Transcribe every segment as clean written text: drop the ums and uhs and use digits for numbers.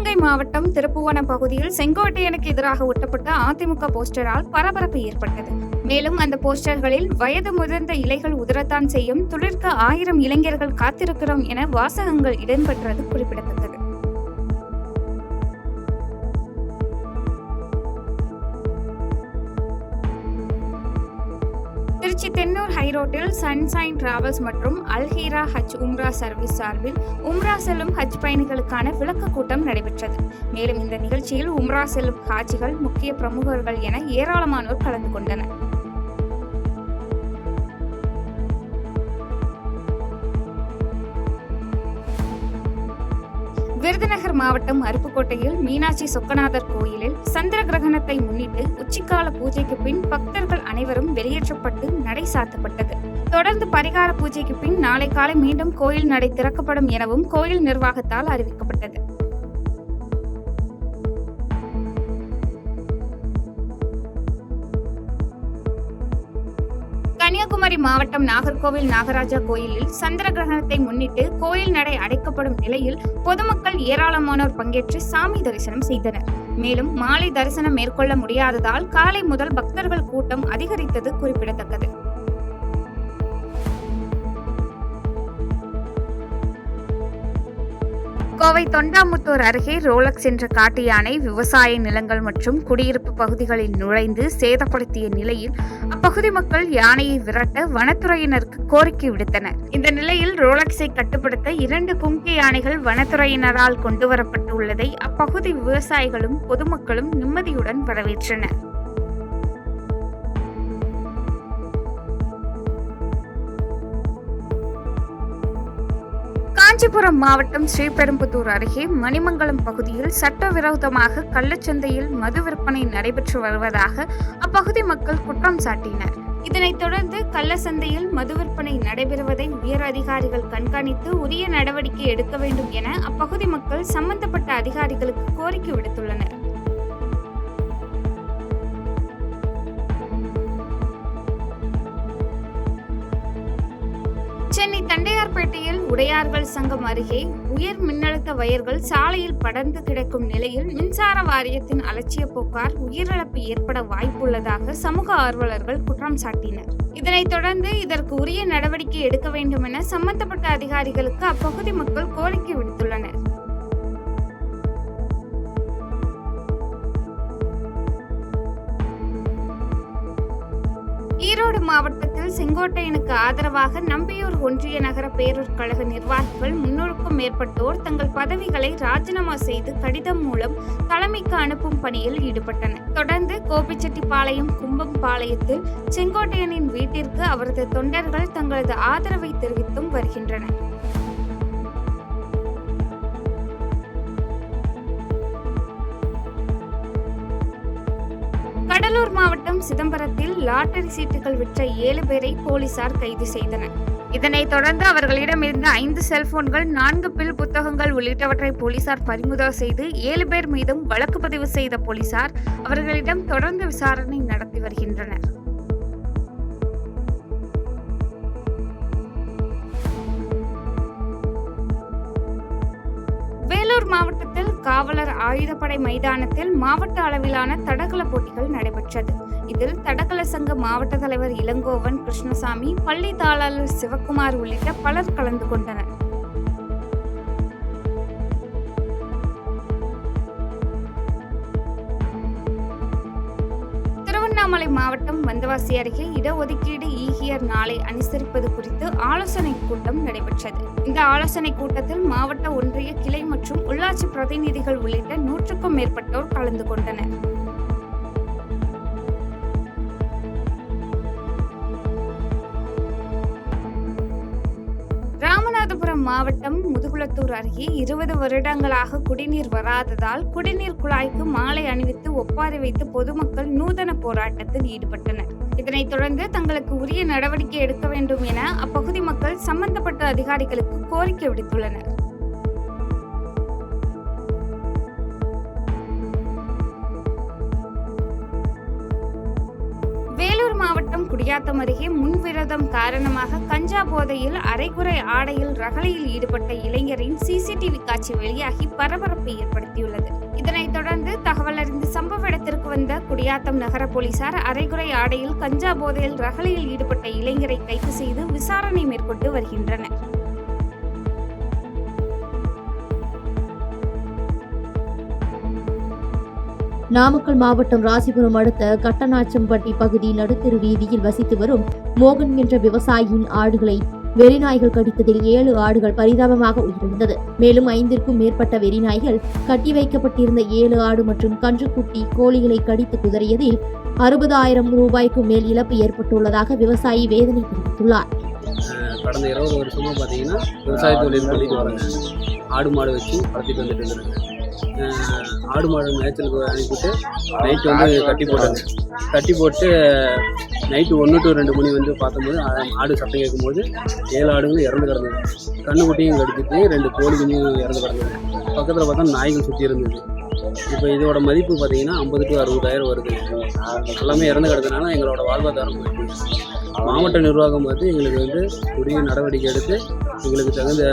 சிவகங்கை மாவட்டம் திருப்புவனம் பகுதியில் செங்கோட்டையனுக்கு எதிராக ஒட்டப்பட்ட அதிமுக போஸ்டரால் பரபரப்பு ஏற்பட்டது. மேலும் அந்த போஸ்டர்களில் வயது முதிர்ந்த இலைகள் உதிரத்தான் செய்யும், துளிர்க்க 1000 இளைஞர்கள் காத்திருக்கிறோம் என வாசகங்கள் இடம்பெற்றது குறிப்பிடத்தக்கது. திருச்சி தென்னூர் ஹைரோட்டில் சன்ஷைன் டிராவல்ஸ் மற்றும் அல்ஹீரா ஹஜ் உம்ரா சர்வீஸ் சார்பில் உம்ரா செல்லும் ஹஜ் பயணிகளுக்கான விளக்க கூட்டம் நடைபெற்றது. மேலும் இந்த நிகழ்ச்சியில் உம்ரா செல்லும் ஹாஜிகள், முக்கிய பிரமுகர்கள் என ஏராளமானோர் கலந்து கொண்டனர். விருதுநகர் மாவட்டம் அருப்புக்கோட்டையில் மீனாட்சி சொக்கநாதர் கோயிலில் சந்திர கிரகணத்தை முன்னிட்டு உச்சிக்கால பூஜைக்கு பின் பக்தர்கள் அனைவரும் வெளியேற்றப்பட்டு நடை சாத்தப்பட்டது. தொடர்ந்து பரிகார பூஜைக்கு பின் நாளை காலை மீண்டும் கோயில் நடை திறக்கப்படும் எனவும் கோயில் நிர்வாகத்தால் அறிவிக்கப்பட்டது. கன்னியாகுமரி மாவட்டம் நாகர்கோவில் நாகராஜா கோயிலில் சந்திர கிரகணத்தை முன்னிட்டு கோயில் நடை அடைக்கப்படும் நிலையில் பொதுமக்கள் ஏராளமானோர் பங்கேற்று சாமி தரிசனம் செய்தனர். மேலும் மாலை தரிசனம் மேற்கொள்ள முடியாததால் காலை முதல் பக்தர்கள் கூட்டம் அதிகரித்தது குறிப்பிடத்தக்கது. கோவை தொண்டாமுத்தூர் அருகே ரோலக்ஸ் என்ற காட்டு யானை விவசாய நிலங்கள் மற்றும் குடியிருப்பு பகுதிகளில் நுழைந்து சேதப்படுத்திய நிலையில் அப்பகுதி மக்கள் யானையை விரட்ட வனத்துறையினருக்கு கோரிக்கை விடுத்தனர். இந்த நிலையில் ரோலக்ஸை கட்டுப்படுத்த 2 கும்கி யானைகள் வனத்துறையினரால் கொண்டுவரப்பட்டுள்ளதை அப்பகுதி விவசாயிகளும் பொதுமக்களும் நிம்மதியுடன் வரவேற்றனர். காஞ்சிபுரம் மாவட்டம் ஸ்ரீபெரும்புதூர் அருகே மணிமங்கலம் பகுதியில் சட்டவிரோதமாக கள்ளச்சந்தையில் மது விற்பனை நடைபெற்று வருவதாக அப்பகுதி மக்கள் குற்றம் சாட்டினர். இதனைத் தொடர்ந்து கள்ளச்சந்தையில் மது விற்பனை நடைபெறுவதை உயர் அதிகாரிகள் கண்காணித்து உரிய நடவடிக்கை எடுக்க வேண்டும் என அப்பகுதி மக்கள் சம்பந்தப்பட்ட அதிகாரிகளுக்கு கோரிக்கை விடுத்துள்ளனர். சென்னை தண்டையார்பேட்டையில் உடையார்கள் சங்கம் அருகே உயர் மின்னழுத்த வயர்கள் சாலையில் படர்ந்து கிடக்கும் நிலையில் மின்சார வாரியத்தின் அலட்சிய போக்கால் உயிரிழப்பு ஏற்பட வாய்ப்புள்ளதாக சமூக ஆர்வலர்கள் குற்றம் சாட்டினர். இதனைத் தொடர்ந்து இதற்கு உரிய நடவடிக்கை எடுக்க வேண்டும் என சம்பந்தப்பட்ட அதிகாரிகளுக்கு அப்பகுதி மக்கள் கோரிக்கை விடுத்துள்ளனர். ஈரோடு மாவட்டத்தில் செங்கோட்டையனுக்கு ஆதரவாக நம்பியூர் ஒன்றிய நகர பேரூர் கழக நிர்வாகிகள் 300க்கும் மேற்பட்டோர் தங்கள் பதவிகளை ராஜினாமா செய்து கடிதம் மூலம் தலைமைக்கு அனுப்பும் பணியில் ஈடுபட்டனர். தொடர்ந்து கோபிச்செட்டிப்பாளையம் கும்பம்பாளையத்தில் செங்கோட்டையனின் வீட்டிற்கு அவரது தொண்டர்கள் தங்களது ஆதரவை தெரிவித்தும் வருகின்றனர். கடலூர் மாவட்டம் சிதம்பரத்தில் லாட்டரி சீட்டுகள் விற்ற 7 பேரை போலீசார் கைது செய்தனர். இதனைத் தொடர்ந்து அவர்களிடமிருந்த 5 செல்போன்கள், 4 பில் புத்தகங்கள் உள்ளிட்டவற்றை போலீசார் பறிமுதல் செய்து 7 பேர் மீதும் வழக்கு பதிவு செய்த போலீசார் அவர்களிடம் தொடர்ந்து விசாரணை நடத்தி வருகின்றனர். வேலூர் மாவட்டத்தில் காவலர் ஆயுதப்படை மைதானத்தில் மாவட்ட அளவிலான தடகள போட்டிகள் நடைபெற்றது. இதில் தடகள சங்க மாவட்ட தலைவர் இளங்கோவன் கிருஷ்ணசாமி, பள்ளி தாளாளர் சிவக்குமார் உள்ளிட்ட பலர் கலந்து கொண்டனர். திருவண்ணாமலை மாவட்டம் வந்தவாசி அருகே இடஒதுக்கீடு ஈகியர் நாளை அனுசரிப்பது குறித்து ஆலோசனை கூட்டம் நடைபெற்றது. இந்த ஆலோசனை கூட்டத்தில் மாவட்ட ஒன்றிய கிளை மற்றும் உள்ளாட்சி பிரதிநிதிகள் உள்ளிட்ட 100க்கும் மேற்பட்டோர் கலந்து கொண்டனர். ராமநாதபுரம் மாவட்டம் முதுகுளத்தூர் அருகே 20 வருடங்களாக குடிநீர் வராததால் குடிநீர் குழாய்க்கு மாலை அணிவித்து ஒப்பாரி வைத்து பொதுமக்கள் நூதன போராட்டத்தில் ஈடுபட்டனர். இதனைத் தொடர்ந்து தங்களுக்கு உரிய நடவடிக்கை எடுக்க வேண்டும் என அப்பகுதி மக்கள் சம்பந்தப்பட்ட அதிகாரிகளுக்கு கோரிக்கை விடுத்துள்ளனர். வேலூர் மாவட்டம் குடியாத்தம் அருகே முன்விரோதம் காரணமாக கஞ்சா போதையில் அரைகுறை ஆடையில் ரகளையில் ஈடுபட்ட இளைஞரின் சிசிடிவி காட்சி வெளியாகி பரபரப்பை ஏற்படுத்தியுள்ளது. இதனைத் தொடர்ந்து தகவல் அறிந்து சம்பவ இடத்திற்கு வந்த குடியாத்தம் நகர போலீசார் அரைகுறை ஆடையில் கஞ்சா போதையில் ரகளையில் ஈடுபட்ட இளைஞரை கைது செய்து விசாரணை மேற்கொண்டு வருகின்றனர். நாமக்கல் மாவட்டம் ராசிபுரம் அடுத்த கட்டநாச்சம்பட்டி பகுதி நடுத்தெரு வீதியில் வசித்து வரும் மோகன் என்ற விவசாயியின் ஆடுகளை வெறிநாய்கள் கடித்ததில் 7 ஆடுகள் பரிதாபமாக உயிரிழந்தது. மேலும் 5ற்கும் மேற்பட்ட வெறிநாய்கள் கட்டி வைக்கப்பட்டிருந்த 7 ஆடு மற்றும் கன்றுக்குட்டி கோழிகளை கடித்து குதறியதில் 60,000 ரூபாய்க்கும் மேல் இழப்பு ஏற்பட்டுள்ளதாக விவசாயி வேதனை தெரிவித்துள்ளார். கடந்த 20 வருஷமா பார்த்தீங்கன்னா விவசாய தொழில் பண்ணிட்டு வராங்க. ஆடு மாடு வச்சு வளர்த்திட்டு வந்துட்டு இருக்கிறாங்க. ஆடு மாடு மேய்ச்சலுக்கு அனுப்பிவிட்டு நைட்டு கட்டி போட்டு நைட்டு 1 to 2 மணி பார்த்தபோது ஆடு சத்தம் கேட்கும்போது 7 ஆடுகளும் இறந்து கிடந்தது. கண்ணுக்குட்டியும் கடிச்சிட்டு 2 கோழிகளும் இறந்து கிடந்தது. பக்கத்தில் பார்த்தா நாய்கள் சுற்றி இருந்தது. இப்போ இதோட மதிப்பு பார்த்தீங்கன்னா 50,000 to 60,000 வருது. எல்லாமே இறந்து கிடந்ததுனால எங்களோட வாழ்வாதாரம் போயிட்டு மாவட்ட நிர்வாகம் எங்களுக்கு உரிய நடவடிக்கை எடுத்து எங்களுக்கு தகுந்த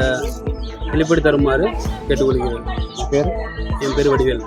இழப்பீடு தருமாறு கேட்டுக்கொள்கிறேன். என் பேர் வடிவேல்.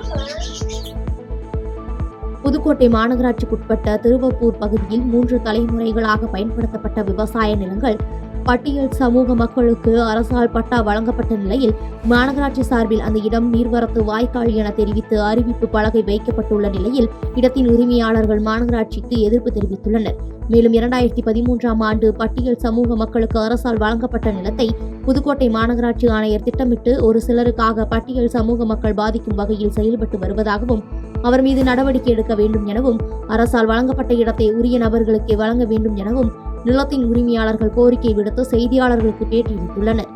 புதுக்கோட்டை மாநகராட்சிக்குட்பட்ட திருவப்பூர் பகுதியில் 3 தலைமுறைகளாக பயன்படுத்தப்பட்ட விவசாய நிலங்கள் பட்டியல் சமூக மக்களுக்கு அரசால் பட்டா வழங்கப்பட்ட நிலையில் மாநகராட்சி சார்பில் அந்த இடம் நீர்வரத்து வாய்க்கால் என தெரிவித்து அறிவிப்பு பலகை வைக்கப்பட்டுள்ள நிலையில் இடத்தின் உரிமையாளர்கள் மாநகராட்சிக்கு எதிர்ப்பு தெரிவித்துள்ளனர். மேலும் 2013ஆம் ஆண்டு பட்டியல் சமூக மக்களுக்கு அரசால் வழங்கப்பட்ட நிலத்தை புதுக்கோட்டை மாநகராட்சி ஆணையர் திட்டமிட்டு ஒரு சிலருக்காக பட்டியல் சமூக மக்கள் பாதிக்கும் வகையில் செயல்பட்டு வருவதாகவும் அவர் மீது நடவடிக்கை எடுக்க வேண்டும் எனவும் அரசால் வழங்கப்பட்ட இடத்தை உரிய நபர்களுக்கு வழங்க வேண்டும் எனவும் நிலத்தின் உரிமையாளர்கள் கோரிக்கை விடுத்து செய்தியாளர்களுக்கு பேட்டியளித்துள்ளனர்.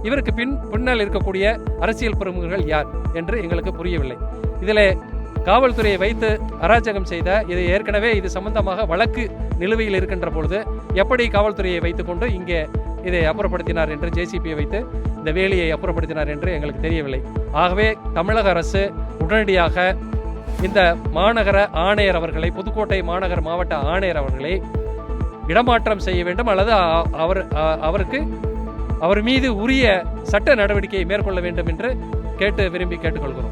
இவருக்கு பின்னால் இருக்கக்கூடிய அரசியல் பிரமுகர்கள் யார் என்று எங்களுக்கு புரியவில்லை. இதில் காவல்துறையை வைத்து அராஜகம் செய்த இது சம்பந்தமாக வழக்கு நிலுவையில் இருக்கின்ற பொழுது எப்படி காவல்துறையை வைத்துக்கொண்டு இங்கே இதை அப்புறப்படுத்தினார் என்று ஜேசிபியை வைத்து இந்த வேலையை அப்புறப்படுத்தினார் என்று எங்களுக்கு தெரியவில்லை. ஆகவே தமிழக அரசு உடனடியாக இந்த மாநகர ஆணையர் அவர்களை, புதுக்கோட்டை மாநகர மாவட்ட ஆணையர் அவர்களை இடமாற்றம் செய்ய வேண்டும் அல்லது அவர் மீது உரிய சட்ட நடவடிக்கையை மேற்கொள்ள வேண்டும் என்று கேட்டுக்கொள்கிறோம்.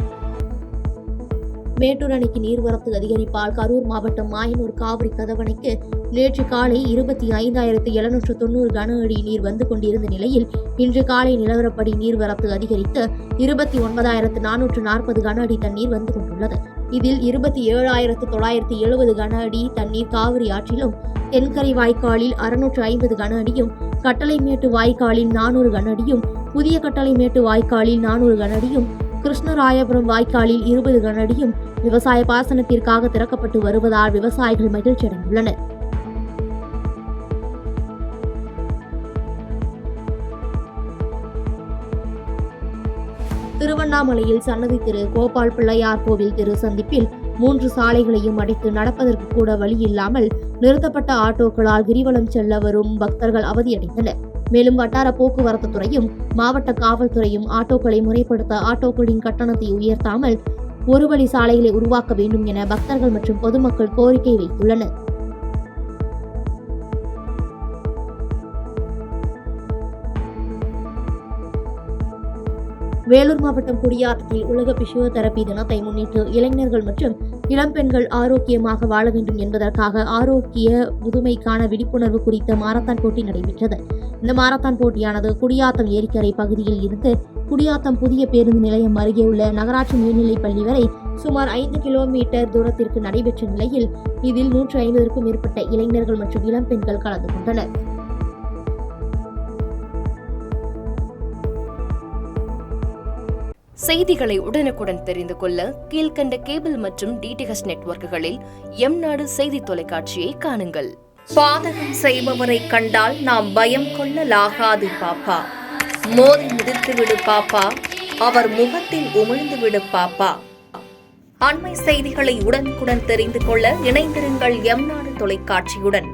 மேட்டூர் அணைக்கு நீர்வரத்து அதிகரிப்பால் கரூர் மாவட்டம் மாயனூர் காவிரி கதவணைக்கு நேற்று காலை 25,790 கன அடி நீர் வந்து கொண்டிருந்த நிலையில் இன்று காலை நிலவரப்படி நீர்வரத்து அதிகரித்து 29,440 கன அடி தண்ணீர் வந்து கொண்டுள்ளது. இதில் 27,970 கன அடி தண்ணீர் காவிரி ஆற்றிலும், தென்கரை வாய்க்காலில் 650 கன அடியும், கட்டளைமேட்டு வாய்க்காலில் 400 கன அடியும், புதிய கட்டளைமேட்டு வாய்க்காலில் 400 கன அடியும், கிருஷ்ணராயபுரம் வாய்க்காலில் 20 கன அடியும் விவசாய பாசனத்திற்காக திறக்கப்பட்டு வருவதால் விவசாயிகள் மகிழ்ச்சி அடைந்துள்ளனர். திருவண்ணாமலையில் சன்னதி திரு கோபால் பிள்ளையார் கோவில் திரு சந்திப்பில் 3 சாலைகளையும் அடைத்து நடப்பதற்கு கூட வழி இல்லாமல் நிறுத்தப்பட்ட ஆட்டோக்களால் கிரிவலம் செல்ல வரும் பக்தர்கள் அவதியடைந்தனர். மேலும் வட்டார போக்குவரத்து துறையும் மாவட்ட காவல்துறையும் ஆட்டோக்களை முறைப்படுத்த ஆட்டோக்களின் கட்டணத்தை உயர்த்தாமல் ஒரு வழி சாலைகளை உருவாக்க வேண்டும் என பக்தர்கள் மற்றும் பொதுமக்கள் கோரிக்கை வைத்துள்ளனர். வேலூர் மாவட்டம் குடியாத்தத்தில் உலக பிசியோதெரபி தினத்தை முன்னிட்டு இளைஞர்கள் மற்றும் இளம்பெண்கள் ஆரோக்கியமாக வாழ வேண்டும் என்பதற்காக ஆரோக்கிய முதுமைக்கான விழிப்புணர்வு குறித்த மாரத்தான் போட்டி நடைபெற்றது. இந்த மாரத்தான் போட்டியானது குடியாத்தம் ஏரிக்கரை பகுதியில் இருந்து குடியாத்தம் புதிய பேருந்து நிலையம் அருகே உள்ள நகராட்சி மேல்நிலைப் பள்ளி வரை சுமார் 5 கிலோமீட்டர் தூரத்திற்கு நடைபெற்ற நிலையில் இதில் 150க்கும் மேற்பட்ட இளைஞர்கள் மற்றும் இளம்பெண்கள் கலந்து கொண்டனர். செய்திகளை உடனுக்குடன் தெரிந்து கொள்ள கீழ்கண்ட கேபிள் மற்றும் டிடிஎச் நெட்வொர்க்குகளில் எம்நாடு செய்தி தொலைக்காட்சியை காணுங்கள். பாதகம் செய்பவரை கண்டால் நாம் பயம் கொள்ளலாகாது பாப்பா. மோதி மிதித்துவிடு பாப்பா, அவர் முகத்தில் உமிழ்ந்துவிடு பாப்பா. அண்மை செய்திகளை உடனுக்குடன் தெரிந்து கொள்ள இணைந்திருங்கள் எம்நாடு தொலைக்காட்சியுடன்.